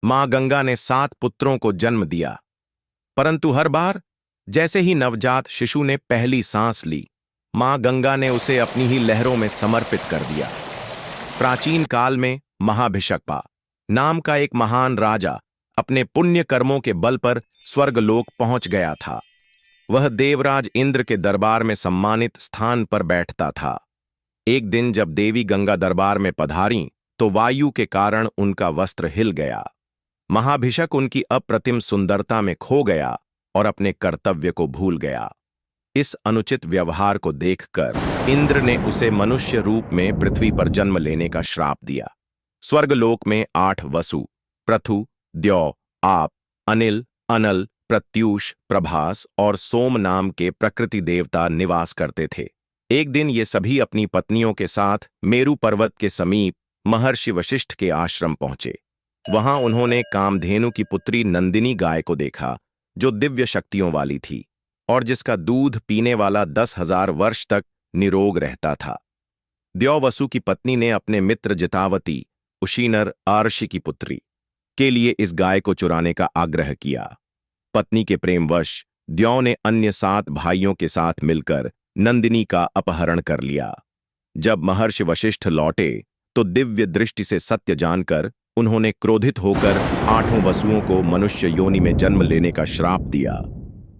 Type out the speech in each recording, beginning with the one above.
मां गंगा ने 7 पुत्रों को जन्म दिया, परंतु हर बार जैसे ही नवजात शिशु ने पहली सांस ली, मां गंगा ने उसे अपनी ही लहरों में समर्पित कर दिया। प्राचीन काल में महाभिषक्पा नाम का एक महान राजा अपने पुण्य कर्मों के बल पर स्वर्गलोक पहुंच गया था। वह देवराज इंद्र के दरबार में सम्मानित स्थान पर बैठता था। एक दिन जब देवी गंगा दरबार में पधारीं, तो वायु के कारण उनका वस्त्र हिल गया। महाभिषक उनकी अप्रतिम सुंदरता में खो गया और अपने कर्तव्य को भूल गया। इस अनुचित व्यवहार को देखकर इंद्र ने उसे मनुष्य रूप में पृथ्वी पर जन्म लेने का श्राप दिया। स्वर्गलोक में 8 वसु, पृथु, द्यौ, आप, अनिल, अनल, प्रत्यूष, प्रभास और सोम नाम के प्रकृति देवता निवास करते थे। एक दिन ये सभी अपनी पत्नियों के साथ मेरु पर्वत के समीप महर्षि वशिष्ठ के आश्रम पहुंचे। वहां उन्होंने कामधेनु की पुत्री नंदिनी गाय को देखा, जो दिव्य शक्तियों वाली थी और जिसका दूध पीने वाला 10,000 वर्ष तक निरोग रहता था। द्यौवसु की पत्नी ने अपने मित्र जितावती, उशीनर आर्षि की पुत्री के लिए इस गाय को चुराने का आग्रह किया। पत्नी के प्रेमवश द्यौ ने अन्य 7 भाइयों के साथ मिलकर नंदिनी का अपहरण कर लिया। जब महर्षि वशिष्ठ लौटे तो दिव्य दृष्टि से सत्य जानकर उन्होंने क्रोधित होकर 8 वसुओं को मनुष्य योनि में जन्म लेने का श्राप दिया।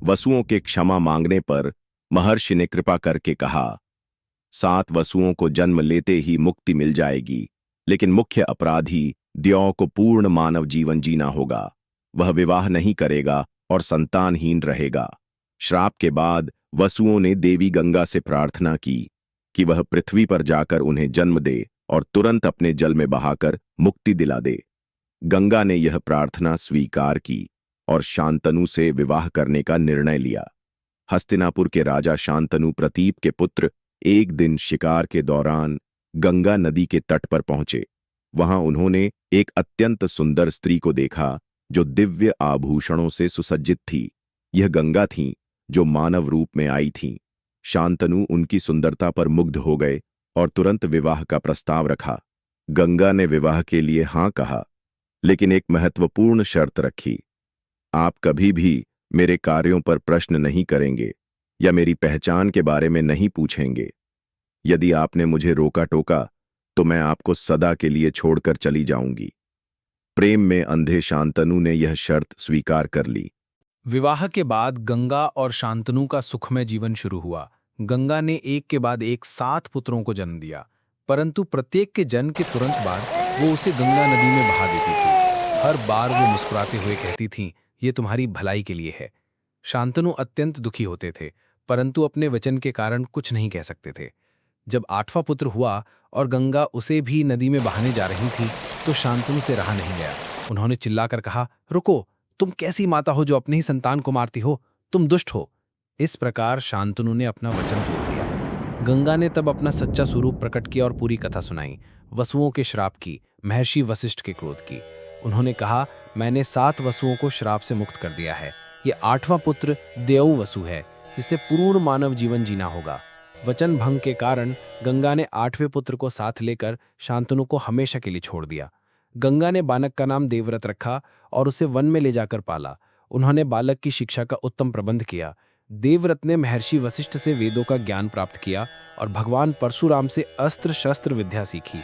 वसुओं के क्षमा मांगने पर महर्षि ने कृपा करके कहा, 7 वसुओं को जन्म लेते ही मुक्ति मिल जाएगी, लेकिन मुख्य अपराधी द्यौ को पूर्ण मानव जीवन जीना होगा। वह विवाह नहीं करेगा और संतानहीन रहेगा। श्राप के बाद वसुओं ने देवी गंगा से प्रार्थना की कि वह पृथ्वी पर जाकर उन्हें जन्म दे और तुरंत अपने जल में बहाकर मुक्ति दिला दे। गंगा ने यह प्रार्थना स्वीकार की और शांतनु से विवाह करने का निर्णय लिया। हस्तिनापुर के राजा शांतनु प्रतीप के पुत्र एक दिन शिकार के दौरान गंगा नदी के तट पर पहुंचे। वहां उन्होंने एक अत्यंत सुंदर स्त्री को देखा, जो दिव्य आभूषणों से सुसज्जित थी। यह गंगा थीं, जो मानव रूप में आई थीं। शांतनु उनकी सुंदरता पर मुग्ध हो गए और तुरंत विवाह का प्रस्ताव रखा। गंगा ने विवाह के लिए हां कहा, लेकिन एक महत्वपूर्ण शर्त रखी। आप कभी भी मेरे कार्यों पर प्रश्न नहीं करेंगे या मेरी पहचान के बारे में नहीं पूछेंगे। यदि आपने मुझे रोका टोका तो मैं आपको सदा के लिए छोड़कर चली जाऊंगी। प्रेम में अंधे शांतनु ने यह शर्त स्वीकार कर ली। विवाह के बाद गंगा और शांतनु का सुखमय जीवन शुरू हुआ। गंगा ने एक के बाद एक 7 पुत्रों को जन्म दिया, परंतु प्रत्येक के जन्म के तुरंत बाद वो उसे गंगा नदी में बहा देती थी। हर बार वो मुस्कुराते हुए कहती थीं, ये तुम्हारी भलाई के लिए है। शांतनु अत्यंत दुखी होते थे, परंतु अपने वचन के कारण कुछ नहीं कह सकते थे। जब 8वां पुत्र हुआ और गंगा उसे भी नदी में बहाने जा रही थी, तो शांतनु से रहा नहीं गया। उन्होंने चिल्लाकर कहा, रुको, तुम कैसी माता हो जो अपने ही संतान को मारती हो? तुम दुष्ट हो। इस प्रकार शांतनु ने अपना वचन तोड़ दिया। गंगा ने तब अपना सच्चा स्वरूप प्रकट किया और पूरी कथा सुनाई। वसुओं के श्राप की, महर्षि वशिष्ठ के क्रोध की। उन्होंने कहा, मैंने 7 वसुओं को श्राप से मुक्त कर दिया है। ये 8वां पुत्र देव वसु है, जिसे पूर्ण मानव जीवन जीना होगा। वचन भंग के कारण गंगा ने 8वें पुत्र को साथ लेकर शांतनु को हमेशा के लिए छोड़ दिया। गंगा ने बालक का नाम देवव्रत रखा और उसे वन में ले जाकर पाला। उन्होंने बालक की शिक्षा का उत्तम प्रबंध किया। देवव्रत ने महर्षि वशिष्ठ से वेदों का ज्ञान प्राप्त किया और भगवान परशुराम से अस्त्र शस्त्र विद्या सीखी।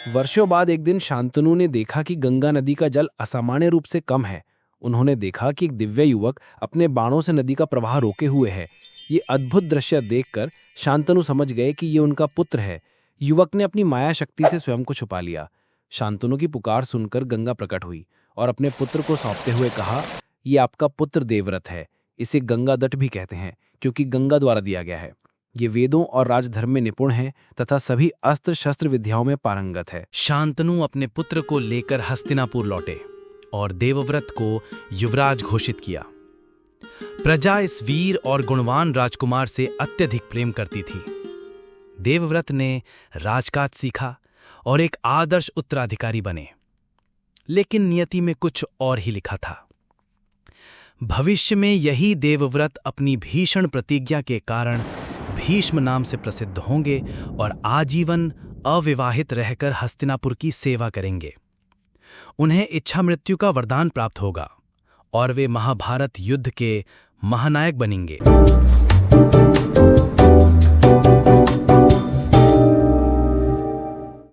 वर्षों बाद एक दिन शांतनु ने देखा कि गंगा नदी का जल असामान्य रूप से कम है। उन्होंने देखा कि एक दिव्य युवक अपने बाणों से नदी का प्रवाह रोके हुए है। ये अद्भुत दृश्य देखकर शांतनु समझ गए कि ये उनका पुत्र है। युवक ने अपनी माया शक्ति से स्वयं को छुपा लिया। शांतनु की पुकार सुनकर गंगा प्रकट हुई और अपने पुत्र को सौंपते हुए कहा, ये आपका पुत्र देवव्रत है। इसे गंगादट भी कहते हैं, क्योंकि गंगा द्वारा दिया गया है। ये वेदों और राजधर्म में निपुण है तथा सभी अस्त्र शस्त्र विद्याओं में पारंगत है। शांतनु अपने पुत्र को लेकर हस्तिनापुर लौटे और देवव्रत को युवराज घोषित किया। प्रजा इस वीर और गुणवान राजकुमार से अत्यधिक प्रेम करती थी। देवव्रत ने राजकाज सीखा और एक आदर्श उत्तराधिकारी बने। लेकिन नियति में कुछ और ही लिखा था। भविष्य में यही देवव्रत अपनी भीषण प्रतिज्ञा के कारण भीष्म नाम से प्रसिद्ध होंगे और आजीवन अविवाहित रहकर हस्तिनापुर की सेवा करेंगे। उन्हें इच्छा मृत्यु का वरदान प्राप्त होगा और वे महाभारत युद्ध के महानायक बनेंगे।